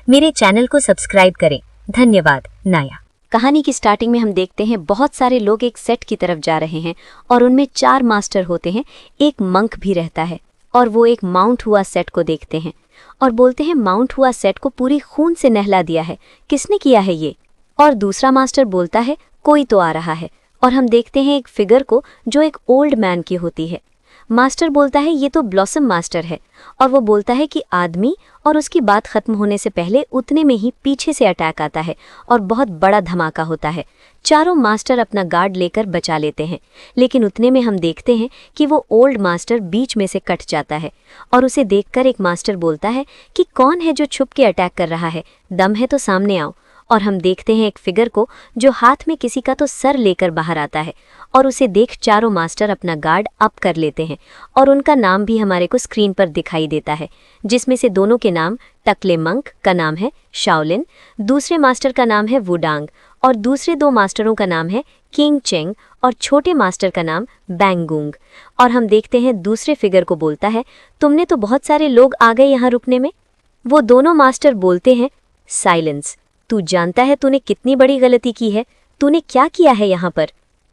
मेरे चैनल को सब्सक्राइब करें। धन्यवाद। नाया। कहानी की स्टार्टिंग में हम देखते हैं बहुत सारे लोग एक सेट की तरफ जा रहे हैं और उनमें 4 मास्टर होते हैं, एक मंक भी रहता है और वो एक माउंट हुआ सेट को देखते हैं और बोलते हैं माउंट हुआ सेट को पूरी खून से नहला दिया है, किसने किया है ये? और दूसरा मास्टर बोलता है कोई तो आ रहा है और हम देखते हैं एक फिगर को जो एक ओल्ड मैन की होती है। मास्टर बोलता है ये तो ब्लॉसम मास्टर है और वो बोलता है कि आदमी और उसकी बात खत्म होने से पहले उतने में ही पीछे से अटैक आता है और बहुत बड़ा धमाका होता है। चारों मास्टर अपना गार्ड लेकर बचा लेते हैं, लेकिन उतने में हम देखते हैं कि वो ओल्ड मास्टर बीच में से कट जाता है और उसे देखकर एक मास्टर बोलता है कि कौन है जो छुप के अटैक कर रहा है, दम है तो सामने आओ। और हम देखते हैं एक फिगर को जो हाथ में किसी का तो सर लेकर बाहर आता है और उसे देख चारों मास्टर अपना गार्ड अप कर लेते हैं और उनका नाम भी हमारे को स्क्रीन पर दिखाई देता है, जिसमें से दोनों के नाम, टकले मंक का नाम है शाओलिन, दूसरे मास्टर का नाम है वुडांग और दूसरे 2 मास्टरों का नाम है किंग चेंग और छोटे मास्टर का नाम बैंगुंग। और हम देखते हैं दूसरे फिगर को बोलता है तुमने तो बहुत सारे लोग आ गए यहाँ रुकने में। वो दोनों मास्टर बोलते हैं साइलेंस, तू जानता है तूने कितनी बड़ी गलती की है, तूने क्या किया है यहाँ पर?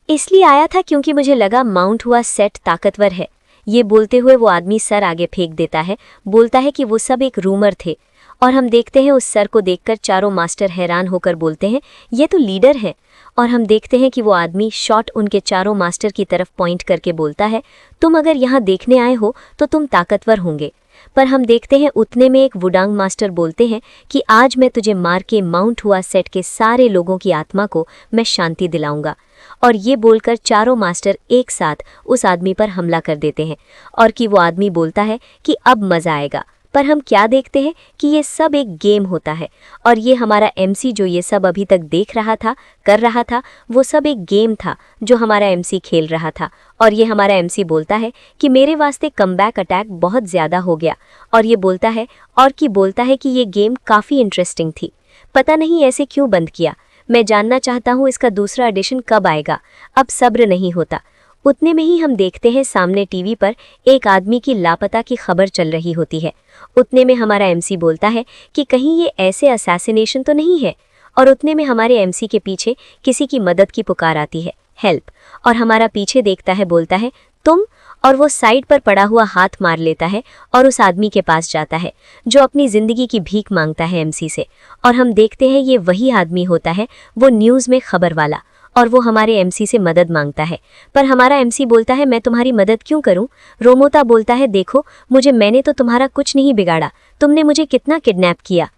इसलिए आया था क्योंकि मुझे लगा माउंट हुआ सेट ताकतवर है। ये बोलते हुए वो आदमी सर आगे फेंक देता है, बोलता है कि वो सब एक रूमर थे। और हम देखते हैं उस सर को देखकर चारों मास्टर हैरान होकर बोलते हैं ये तो लीडर है। और हम देखते हैं कि वो आदमी शॉट उनके चारों मास्टर की तरफ पॉइंट करके बोलता है तुम अगर यहाँ देखने आए हो तो तुम ताकतवर होंगे। पर हम देखते हैं उतने में एक वुडांग मास्टर बोलते हैं कि आज मैं तुझे मार के माउंट हुआ सेट के सारे लोगों की आत्मा को मैं शांति दिलाऊंगा। और ये बोलकर चारों मास्टर एक साथ उस आदमी पर हमला कर देते हैं और कि वो आदमी बोलता है कि अब मज़ा आएगा। पर हम क्या देखते हैं कि ये सब एक गेम होता है और ये हमारा एमसी जो ये सब अभी तक देख रहा था, कर रहा था, वो सब एक गेम था जो हमारा एमसी खेल रहा था। और ये हमारा एमसी बोलता है कि मेरे वास्ते कमबैक अटैक बहुत ज़्यादा हो गया और ये बोलता है कि ये गेम काफ़ी इंटरेस्टिंग थी, पता नहीं ऐसे क्यों बंद किया, मैं जानना चाहता हूँ इसका दूसरा एडिशन कब आएगा, अब सब्र नहीं होता। उतने में ही हम देखते हैं सामने टीवी पर एक आदमी की लापता की खबर चल रही होती है। उतने में हमारा एमसी बोलता है कि कहीं ये ऐसे असैसिनेशन तो नहीं है। और उतने में हमारे एमसी के पीछे किसी की मदद की पुकार आती है, हेल्प। और हमारा पीछे देखता है, बोलता है तुम, और वो साइड पर पड़ा हुआ हाथ मार लेता है और उस आदमी के पास जाता है जो अपनी ज़िंदगी की भीख मांगता है एमसी से। और हम देखते हैं ये वही आदमी होता है, वो न्यूज़ में खबर वाला, और वो हमारे एमसी से मदद मांगता है। पर हमारा एमसी बोलता है मैं तुम्हारी मदद क्यों करूं? रोमोता बोलता है देखो मैंने तो तुम्हारा कुछ नहीं बिगाड़ा, तुमने मुझे कितना किडनैप किया।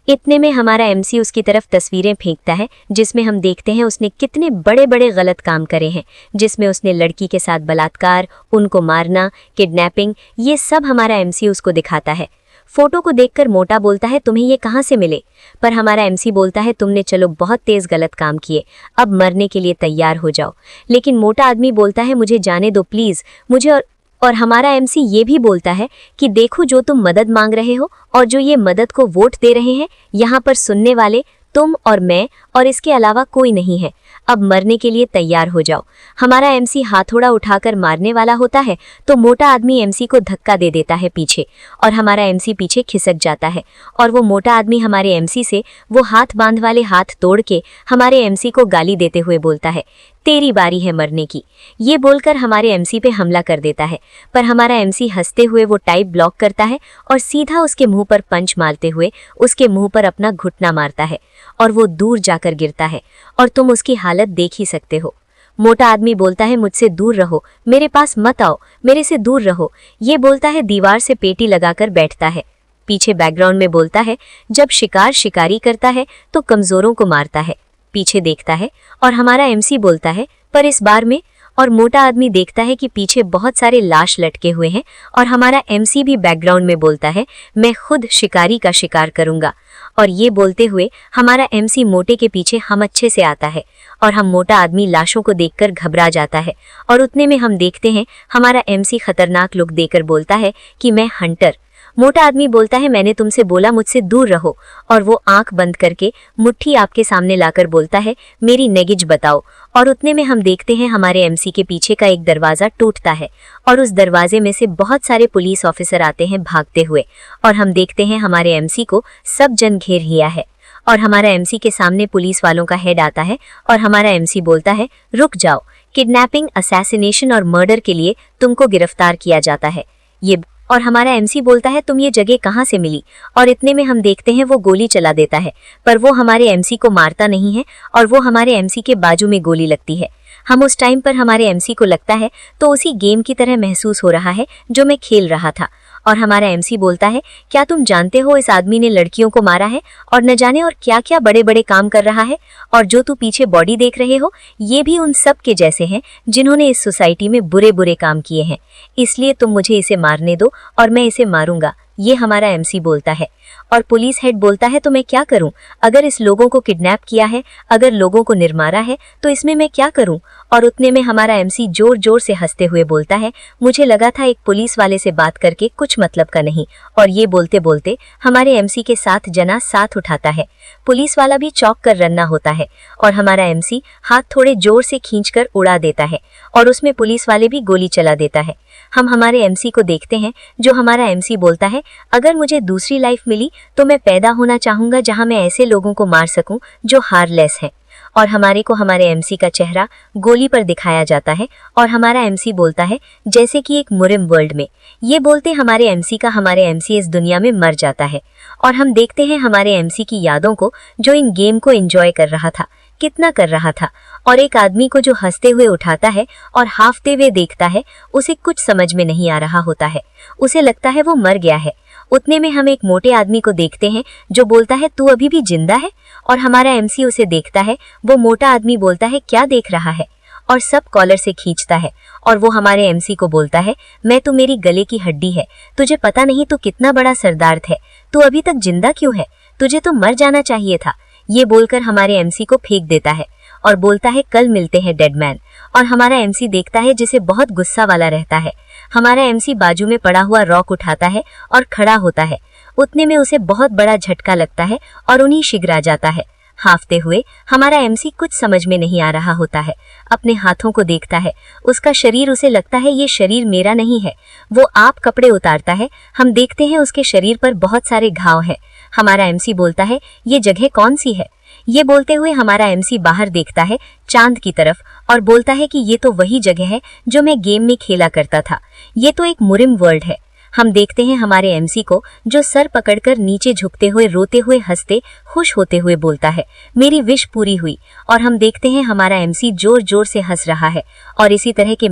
इतने में हमारा एमसी उसकी तरफ तस्वीरें फेंकता है जिसमें हम देखते हैं उसने कितने बड़े बड़े गलत काम करे हैं, जिसमें उसने लड़की के साथ बलात्कार, उनको मारना, किडनैपिंग, ये सब हमारा एमसी उसको दिखाता है। फोटो को देखकर मोटा बोलता है तुम्हें ये कहाँ से मिले? पर हमारा एमसी बोलता है तुमने चलो बहुत तेज गलत काम किए, अब मरने के लिए तैयार हो जाओ। लेकिन मोटा आदमी बोलता है मुझे जाने दो प्लीज़, मुझे। और हमारा एमसी ये भी बोलता है कि देखो जो तुम मदद मांग रहे हो और जो ये मदद को वोट दे रहे हैं, यहाँ पर सुनने वाले तुम और मैं और इसके अलावा कोई नहीं है, अब मरने के लिए तैयार हो जाओ। हमारा एमसी हाथोड़ा उठाकर मारने वाला होता है तो मोटा आदमी एमसी को धक्का दे देता है पीछे और हमारा एमसी पीछे खिसक जाता है और वो मोटा आदमी हमारे एमसी से वो हाथ बांध वाले हाथ तोड़ के हमारे एमसी को गाली देते हुए बोलता है तेरी बारी है मरने की। ये बोलकर हमारे एमसी पे हमला कर देता है, पर हमारा एमसी हंसते हुए वो टाइप ब्लॉक करता है और सीधा उसके मुंह पर पंच मारते हुए उसके मुंह पर अपना घुटना मारता है और वो दूर जाकर गिरता है और तुम उसकी हालत देख ही सकते हो। मोटा आदमी बोलता है मुझसे दूर रहो, मेरे पास मत आओ, मेरे से दूर रहो। ये बोलता है दीवार से पेटी लगाकर बैठता है। पीछे बैकग्राउंड में बोलता है जब शिकार शिकारी करता है तो कमजोरों को मारता है। पीछे देखता है और हमारा एमसी बोलता है पर इस बार में, और मोटा आदमी देखता है कि पीछे बहुत सारे लाश लटके हुए हैं और हमारा एमसी भी बैकग्राउंड में बोलता है मैं खुद शिकारी का शिकार करूंगा। और ये बोलते हुए हमारा एमसी मोटे के पीछे हम अच्छे से आता है और हम मोटा आदमी लाशों को देखकर घबरा जाता है और उतने में हम देखते हैं हमारा एमसी खतरनाक लुक देकर बोलता है कि मैं हंटर। मोटा आदमी बोलता है मैंने तुमसे बोला मुझसे दूर रहो, और वो आंख बंद करके मुट्ठी आपके सामने लाकर बोलता है मेरी नेगिज बताओ। और उतने में हम देखते हैं हमारे एमसी के पीछे का एक दरवाजा टूटता है और उस दरवाजे में से बहुत सारे पुलिस ऑफिसर आते हैं भागते हुए, और हम देखते हैं हमारे एमसी को सब जन घेर लिया है। और हमारा एमसी के सामने पुलिस वालों का हेड आता है और हमारा एमसी बोलता है रुक जाओ, किडनैपिंग, असैसिनेशन और मर्डर के लिए तुमको गिरफ्तार किया जाता है। ये और हमारा एमसी बोलता है तुम ये जगह कहाँ से मिली, और इतने में हम देखते हैं वो गोली चला देता है, पर वो हमारे एमसी को मारता नहीं है और वो हमारे एमसी के बाजू में गोली लगती है। हम उस टाइम पर हमारे एमसी को लगता है तो उसी गेम की तरह महसूस हो रहा है जो मैं खेल रहा था। और हमारा एमसी बोलता है क्या तुम जानते हो इस आदमी ने लड़कियों को मारा है और न जाने और क्या क्या बड़े बड़े काम कर रहा है, और जो तू पीछे बॉडी देख रहे हो ये भी उन सब के जैसे हैं जिन्होंने इस सोसाइटी में बुरे बुरे काम किए हैं, इसलिए तुम मुझे इसे मारने दो और मैं इसे मारूंगा। ये हमारा एमसी बोलता है। और पुलिस हेड बोलता है तो मैं क्या करूं, अगर इस लोगों को किडनैप किया है, अगर लोगों को निर्मारा है तो इसमें मैं क्या करूं। और उतने में हमारा एमसी जोर जोर से हंसते हुए बोलता है मुझे लगा था एक पुलिस वाले से बात करके कुछ मतलब का नहीं। और ये बोलते बोलते हमारे एमसी के साथ जना साथ उठाता है। पुलिस वाला भी चौंक कर रन्ना होता है और हमारा एमसी हाथ थोड़े जोर से खींचकर उड़ा देता है और उसमें पुलिस वाले भी गोली चला देता है। हम हमारे एमसी को देखते हैं जो हमारा एमसी बोलता है अगर मुझे दूसरी लाइफ मिली तो मैं पैदा होना चाहूंगा जहां मैं ऐसे लोगों को मार सकूं जो हारलेस हैं। और हमारे को हमारे एमसी का चेहरा गोली पर दिखाया जाता है और हमारा एमसी बोलता है जैसे कि एक मुरिम वर्ल्ड में। ये बोलते हमारे एमसी इस दुनिया में मर जाता है और हम देखते हैं हमारे एमसी की यादों को जो इन गेम को एंजॉय कर रहा था, कितना कर रहा था। और एक आदमी को जो हंसते हुए उठाता है और हाफते हुए देखता है उसे कुछ समझ में नहीं आ रहा होता है, उसे लगता है वो मर गया है। उतने में हम एक मोटे आदमी को देखते हैं जो बोलता है तू अभी भी जिंदा है, और हमारा एमसी उसे देखता है। वो मोटा आदमी बोलता है क्या देख रहा है, और सब कॉलर से खींचता है और वो हमारे एमसी को बोलता है मैं तो मेरी गले की हड्डी है, तुझे पता नहीं तू कितना बड़ा सरदार है, तू अभी तक जिंदा क्यों है, तुझे तो मर जाना चाहिए था। ये बोलकर हमारे एमसी को फेंक देता है और बोलता है कल मिलते हैं डेड मैन। और हमारा एमसी देखता है जिसे बहुत गुस्सा वाला रहता है। हमारा एमसी बाजू में पड़ा हुआ रॉक उठाता है और खड़ा होता है। उतने में उसे बहुत बड़ा झटका लगता है और उन्हीं शिगरा जाता है। हाफते हुए हमारा एमसी कुछ समझ में नहीं आ रहा होता है, अपने हाथों को देखता है, उसका शरीर, उसे लगता है ये शरीर मेरा नहीं है। वो आप कपड़े उतारता है, हम देखते हैं उसके शरीर पर बहुत सारे घाव हैं। हमारा एमसी बोलता है ये जगह कौन सी है। ये बोलते हुए हमारा एमसी बाहर देखता है चांद की तरफ और बोलता है कि ये तो वही जगह है जो मैं गेम में खेला करता था, ये तो एक मुरिम वर्ल्ड है। हम देखते हैं हमारे एमसी को जो सर पकड़कर नीचे झुकते हुए, रोते हुए, हंसते, खुश होते हुए बोलता है मेरी विश पूरी हुई। और हम देखते हैं हमारा एमसी जोर जोर से हंस रहा है और इसी तरह के